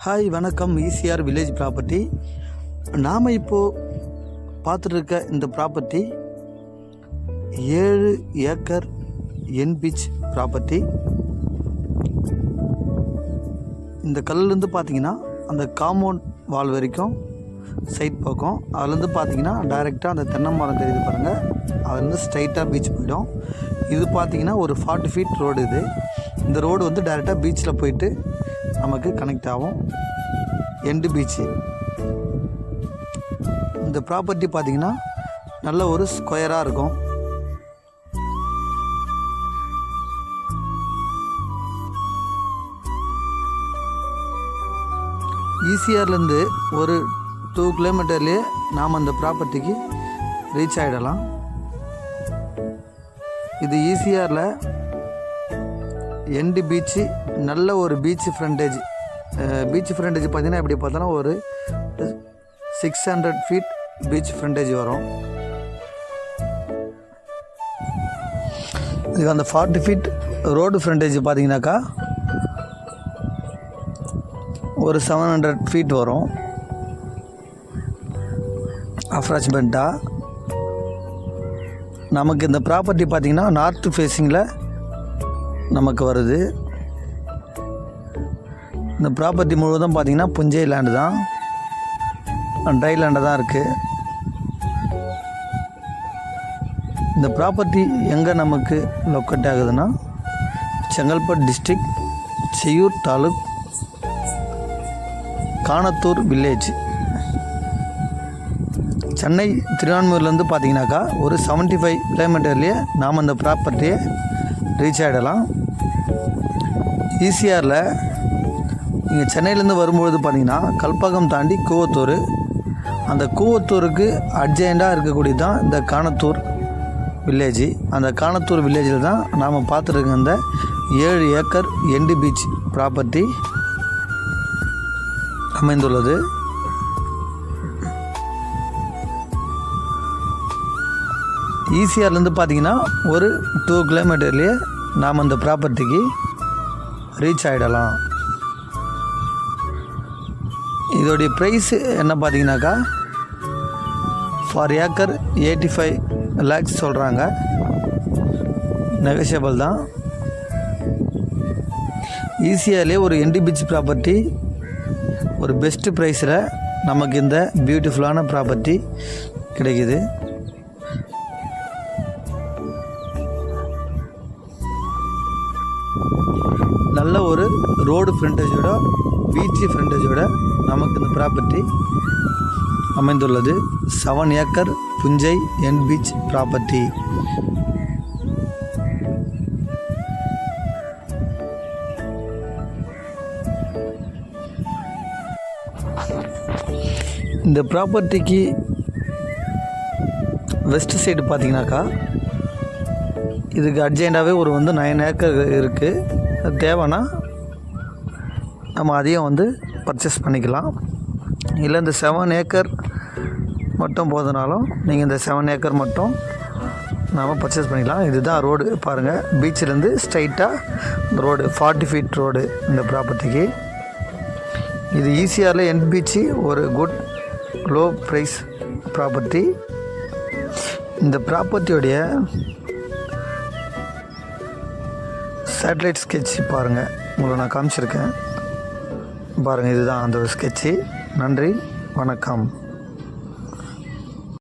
Hi வணக்கம். ECR village property. நாம் இப்போது பார்த்துட்ருக்க இந்த ப்ராப்பர்ட்டி 7 ஏக்கர் என் பீச் ப்ராப்பர்ட்டி. இந்த கல்லுலேருந்து பார்த்தீங்கன்னா அந்த காம்பவுண்ட் வால் வரைக்கும் சைட் பக்கம், அதுலேருந்து பார்த்தீங்கன்னா டைரெக்டாக அந்த தென்னை மரம் தெரியுது பாருங்கள், அதுலேருந்து ஸ்ட்ரைட்டாக பீச் போயிடும். இது பார்த்தீங்கன்னா ஒரு 40 ஃபீட் ரோடு. இந்த ரோடு வந்து டைரெக்டாக பீச்சில் போயிட்டு நமக்கு கனெக்ட் ஆகும். End beach. இந்த ப்ராப்பர்ட்டி பார்த்திங்கன்னா நல்ல ஒரு ஸ்கொயராக இருக்கும். ஈசிஆர்லேருந்து ஒரு 2 கிலோமீட்டர்லேயே நாம் அந்த ப்ராப்பர்ட்டிக்கு ரீச் ஆகிடலாம். இது ஈசிஆரில் எண்டு பீச்சு, நல்ல ஒரு பீச் ஃப்ரண்டேஜ் பார்த்திங்கன்னா எப்படி பார்த்தாலும் ஒரு 600 ஃபீட் பீச் ஃப்ரண்டேஜ் வரும். இது அந்த 40 ஃபீட் ரோடு ஃப்ரண்டேஜ் பார்த்திங்கனாக்கா ஒரு 700 ஃபீட் வரும் அப்ராக்சிமேட்டாக. நமக்கு இந்த ப்ராப்பர்ட்டி பார்த்திங்கன்னா நார்த் ஃபேஸிங்கில் நமக்கு வருது. இந்த ப்ராப்பர்ட்டி முழுவதும் பார்த்திங்கன்னா புஞ்சை லேண்டு தான், ட்ரை லேண்டாக தான் இருக்குது. இந்த ப்ராப்பர்ட்டி எங்கே நமக்கு லொக்கேட் ஆகுதுன்னா செங்கல்பட்டு டிஸ்ட்ரிக்ட், செய்யூர் தாலுக், காணத்தூர் வில்லேஜ். சென்னை திருவான்மூர்லேருந்து பார்த்திங்கனாக்கா ஒரு 75 கிலோமீட்டர்லேயே நாம் அந்த ப்ராப்பர்ட்டியை ரீச் ஆகிடலாம். ஈசிஆரில் நீங்கள் சென்னையிலேருந்து வரும்பொழுது பார்த்திங்கன்னா கல்பாக்கம் தாண்டி கூவத்தூர், அந்த கூவத்தூருக்கு அட்ஜெண்டாக இருக்கக்கூடியது தான் இந்த காணத்தூர் வில்லேஜ். அந்த காணத்தூர் வில்லேஜில் தான் நாம் பார்த்துருக்க இந்த 7 ஏக்கர் எண்டு பீச் ப்ராப்பர்ட்டி அமைந்துள்ளது. ஈசிஆர்லேருந்து பார்த்திங்கன்னா ஒரு 2 கிலோமீட்டர்லேயே நாம் அந்த ப்ராப்பர்ட்டிக்கு ரீச் ஆகிடலாம். இதோடைய ப்ரைஸு என்ன பார்த்திங்கனாக்கா ஃபார் ஏக்கர் 85 லேக்ஸ் சொல்கிறாங்க. நெகோஷியபிள் தான். ஈசிஆர்லேயே ஒரு எண்டு பீச் ப்ராப்பர்ட்டி ஒரு பெஸ்ட்டு ப்ரைஸில் நமக்கு இந்த பியூட்டிஃபுல்லான ப்ராப்பர்ட்டி கிடைக்குது. நல்ல ஒரு ரோடு ஃப்ரண்டேஜோட, பீச்சு ஃப்ரண்டேஜோட நமக்கு இந்த ப்ராப்பர்ட்டி அமைந்துள்ளது. 7 ஏக்கர் புஞ்சை என் பீச் ப்ராப்பர்ட்டி. இந்த ப்ராப்பர்ட்டிக்கு வெஸ்ட் சைடு பார்த்திங்கனாக்கா இதுக்கு அர்ஜெண்டாகவே ஒரு 9 ஏக்கர் இருக்குது. தேவைன்னா நம்ம அதையும் பர்ச்சேஸ் பண்ணிக்கலாம். இல்லை இந்த 7 ஏக்கர் மட்டும் போதுனாலும் நீங்கள் இந்த 7 ஏக்கர் மட்டும் நாம் பர்ச்சேஸ் பண்ணிக்கலாம். இதுதான் ரோடு பாருங்கள், பீச்சிலேருந்து ஸ்ட்ரைட்டாக ரோடு 40 ஃபீட் ரோடு இந்த ப்ராப்பர்ட்டிக்கு. இது ஈசிஆரில் என் பீச்சு ஒரு குட் லோ ப்ரைஸ் ப்ராப்பர்ட்டி. இந்த ப்ராப்பர்ட்டியோடைய சேட்டலைட் ஸ்கெட்ச் பாருங்கள், உங்களை நான் காமிச்சிருக்கேன் பாருங்கள். இதுதான் அந்த ஸ்கெட்சு. நன்றி, வணக்கம்.